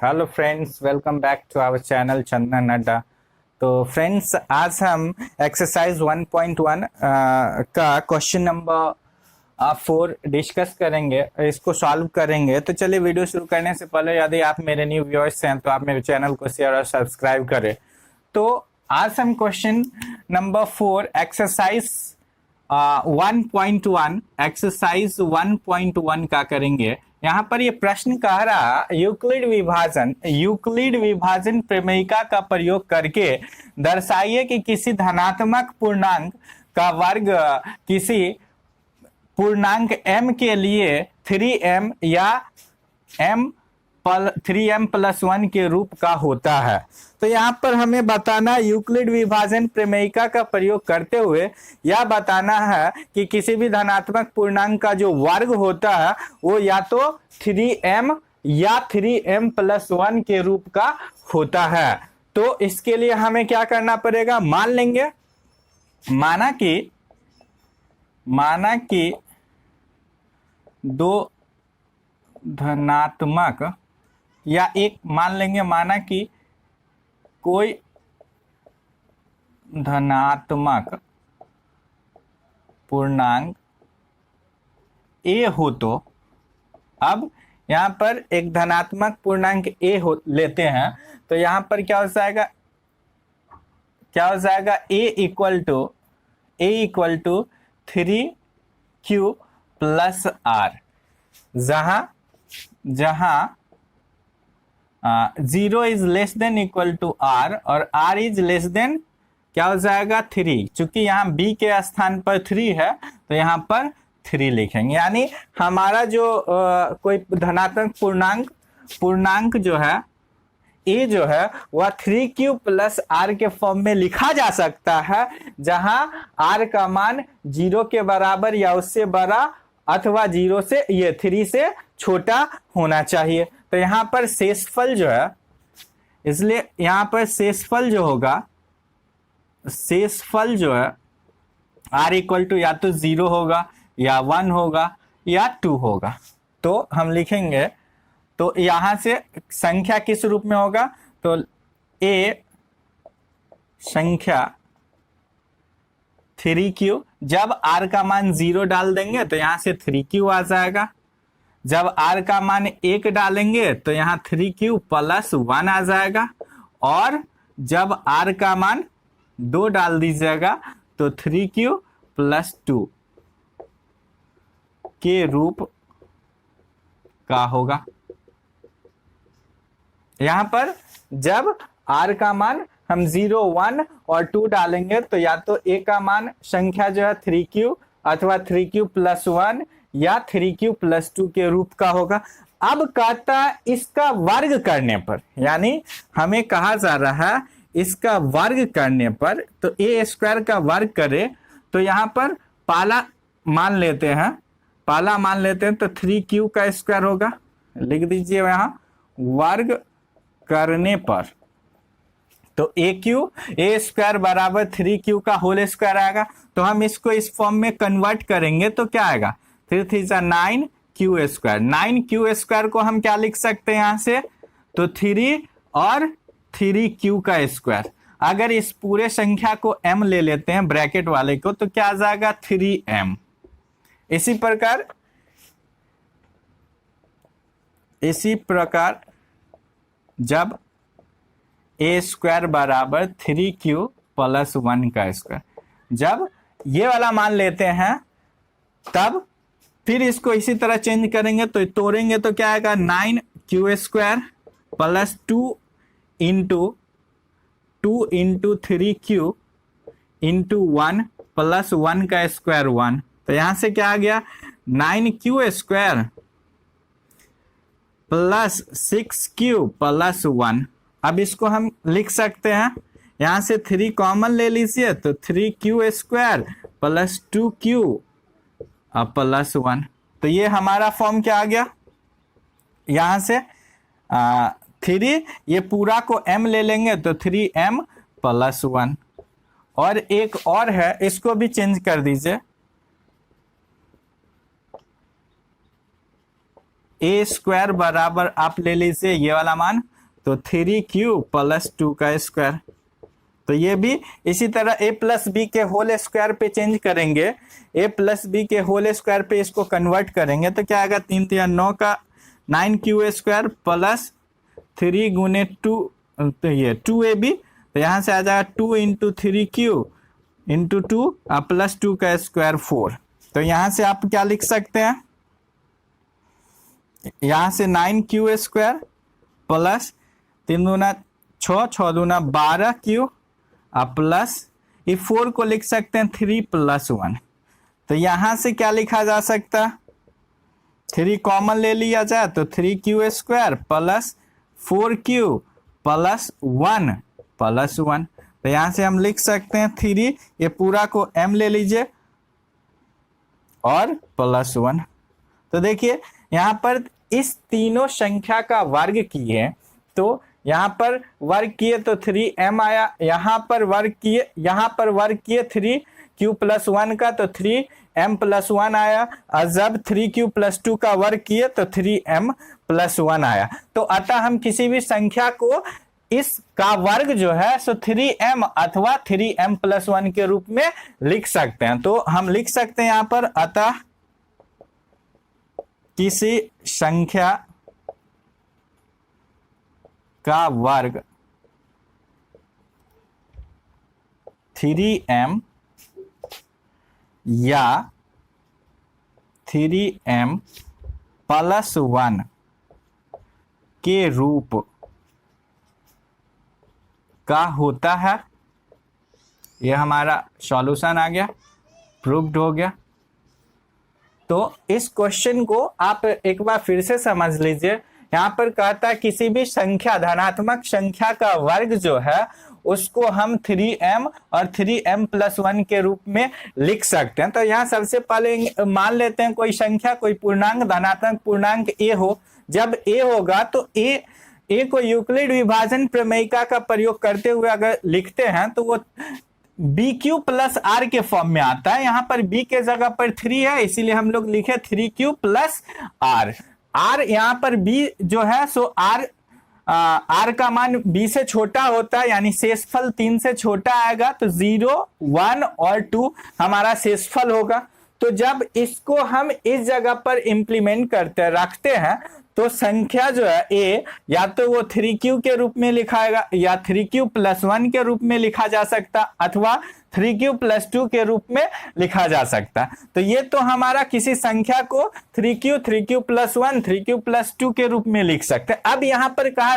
Hello friends, welcome back to our channel Chandan Adda. तो friends, आज हम एक्सरसाइज 1.1 का क्वेश्चन नंबर 4 डिस्कस करेंगे, इसको सॉल्व करेंगे। तो चलिए, वीडियो शुरू करने से पहले यदि आप मेरे न्यू व्यूअर्स हैं तो आप मेरे चैनल को शेयर और सब्सक्राइब करें। तो आज हम क्वेश्चन नंबर 4 एक्सरसाइज 1.1 एक्सरसाइज 1.1 का करेंगे। यहाँ पर ये प्रश्न कह रहा, यूक्लिड विभाजन प्रमेयिका का प्रयोग करके दर्शाइए कि किसी धनात्मक पूर्णांक का वर्ग किसी पूर्णांक m के लिए 3m या 3m + 1 के रूप का होता है। तो यहाँ पर हमें बताना, यूक्लिड विभाजन प्रमेयिका का प्रयोग करते हुए यह बताना है कि किसी भी धनात्मक पूर्णांक का जो वर्ग होता है वो या तो 3m या 3m + 1 के रूप का होता है। तो इसके लिए हमें क्या करना पड़ेगा, मान लेंगे, माना कि दो धनात्मक या एक मान लेंगे, माना कि कोई धनात्मक पूर्णांक a हो। तो अब यहां पर एक धनात्मक पूर्णांक a हो लेते हैं। तो यहां पर क्या हो जाएगा, a equal to 3q + r, जहां 0 is less than equal to r और r इज लेस देन क्या हो जाएगा 3। चूंकि यहाँ b के स्थान पर 3 है तो यहाँ पर 3 लिखेंगे। यानी हमारा जो कोई धनात्मक पूर्णांक जो है a जो है वह 3q + r के फॉर्म में लिखा जा सकता है, जहां r का मान 0 के बराबर या उससे बड़ा अथवा 0 से 3 से छोटा होना चाहिए। तो यहाँ पर शेषफल जो है, इसलिए यहाँ पर शेषफल जो है r इक्वल टू या तो 0 होगा या 1 होगा या 2 होगा। तो हम लिखेंगे, तो यहां से संख्या किस रूप में होगा, तो a संख्या 3q, जब r का मान 0 डाल देंगे तो यहां से 3q आ जाएगा। जब r का मान 1 डालेंगे तो यहाँ 3q + 1 आ जाएगा, और जब r का मान 2 डाल दीजिएगा तो 3q + 2 के रूप का होगा। यहाँ पर जब r का मान हम 0, 1 और 2 डालेंगे तो या तो a का मान संख्या जो है 3q अथवा 3q + 1 या 3q + 2 के रूप का होगा। अब कहता है इसका वर्ग करने पर, यानी हमें कहा जा रहा है इसका वर्ग करने पर, तो a² का वर्ग करे तो यहाँ पर पहला मान लेते हैं तो 3q का स्क्वायर होगा। लिख दीजिए यहाँ, वर्ग करने पर तो a² = 3q का होल स्क्वायर आएगा। तो हम इसको इस फॉर्म में कन्वर्ट करेंगे तो क्या आएगा, 3 3 9q²। 9q² को हम क्या लिख सकते हैं यहाँ से, तो 3 और 3q का स्क्वायर। अगर इस पूरे संख्या को m ले लेते हैं ब्रैकेट वाले को तो क्या आ जाएगा 3m। इसी प्रकार जब a² = 3q + 1 का स्क्वायर, जब ये वाला मान लेते हैं तब फिर इसको इसी तरह चेंज करेंगे, तो तोड़ेंगे तो क्या आएगा 9q² + 2 × 3q × 1 + 1 का स्क्वायर 1। तो यहां से क्या आ गया 9q² + 6q + 1। अब इसको हम लिख सकते हैं, यहां से 3 कॉमन ले लीजिए तो 3q² + 2q + 1। तो ये हमारा फॉर्म क्या आ गया, यहां से 3, ये पूरा को m ले लेंगे तो 3m + 1। और एक और है, इसको भी चेंज कर दीजिए, a² बराबर आप ले लीजिए ये वाला मान तो 3q प्लस 2 का स्क्वायर। तो ये भी इसी तरह a प्लस बी के होल स्क्वायर पे चेंज करेंगे, a प्लस बी के होल स्क्वायर पे इसको कन्वर्ट करेंगे तो क्या आएगा, 3 या 9 का 9q स्क्वायर प्लस 3 गुने 2, तो ये 2ab, तो यहाँ से आ जाएगा 2 इंटू 3q इंटू 2 प्लस 2 का स्क्वायर 4। तो यहाँ से आप क्या लिख सकते हैं, यहाँ से 9q स्क्वायर प्लस 3 दूना 6, 6 दूना 12q प्लस ये 4 को लिख सकते हैं 3 प्लस 1। तो यहाँ से क्या लिखा जा सकता है, 3 कॉमन ले लिया जाए तो 3q square plus 4q plus 1 plus 1। तो यहाँ से हम लिख सकते हैं 3, ये पूरा को m ले लीजिए और प्लस 1। तो देखिए यहाँ पर इस तीनों संख्या का वर्ग किए तो यहाँ पर वर्ग किए तो 3m आया, यहाँ पर वर्ग किए 3q प्लस 1 का तो 3m प्लस 1 आया, और जब 3q प्लस 2 का वर्ग किए तो 3m प्लस 1 आया। तो अतः हम किसी भी संख्या को इस का वर्ग जो है सो 3m अथवा 3m प्लस 1 के रूप में लिख सकते हैं। तो हम लिख सकते हैं यहाँ पर, अतः किसी संख्या का वर्ग 3m या 3m प्लस 1 के रूप का होता है। यह हमारा सॉल्यूशन आ गया, प्रूव्ड हो गया। तो इस क्वेश्चन को आप एक बार फिर से समझ लीजिए। यहाँ पर कहता है किसी भी संख्या, धनात्मक संख्या का वर्ग जो है उसको हम 3m और 3m प्लस 1 के रूप में लिख सकते हैं। तो यहाँ सबसे पहले मान लेते हैं कोई संख्या, कोई पूर्णांक, धनात्मक पूर्णांक a हो। जब a होगा तो a को यूक्लिड विभाजन प्रमेयिका का प्रयोग करते हुए अगर लिखते हैं तो वो BQ प्लस R के फॉर्म में आता है। यहाँ पर B के जगह पर 3 है, इसीलिए हम लोग लिखे 3Q प्लस R। R यहाँ पर B जो है सो R का मान B से छोटा होता है, यानी शेषफल 3 से छोटा आएगा तो 0, 1 और 2 हमारा शेषफल होगा। तो जब इसको हम इस जगह पर इंप्लीमेंट रखते हैं तो संख्या जो है a या तो वो 3q के रूप में लिखाएगा या 3q प्लस 1 के रूप में लिखा जा सकता, अथवा 3q प्लस 2 के रूप में लिखा जा सकता। तो ये तो हमारा किसी संख्या को 3q प्लस 1, 3q प्लस 2 के रूप में लिख सकते। अब यहाँ पर कहा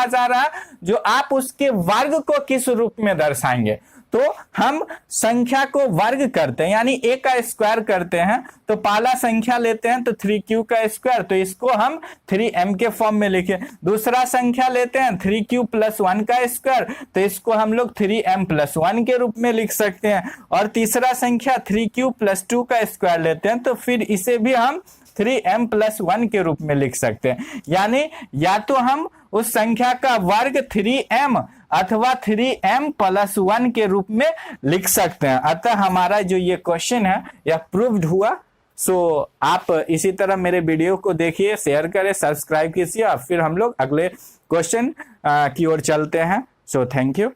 जा रहा है जो आप उसके वर्ग को किस रूप में दर्शाएंगे। तो हम संख्या को वर्ग करते हैं, यानी a का स्क्वायर करते हैं। तो पहला संख्या लेते हैं तो 3q का स्क्वायर, तो इसको हम 3m के फॉर्म में लिखे। दूसरा संख्या लेते हैं 3q प्लस 1 का स्क्वायर, तो इसको हम लोग 3m प्लस 1 के रूप में लिख सकते हैं। और तीसरा संख्या 3q प्लस 2 का स्क्वायर लेते हैं तो फिर इसे भी हम 3m प्लस 1 के रूप में लिख सकते हैं। यानी या तो हम उस संख्या का वर्ग 3m अथवा 3m प्लस 1 के रूप में लिख सकते हैं। अतः हमारा जो ये क्वेश्चन है यह प्रूव्ड हुआ। सो आप इसी तरह मेरे वीडियो को देखिए, शेयर करें, सब्सक्राइब कीजिए और फिर हम लोग अगले क्वेश्चन की ओर चलते हैं। So thank you.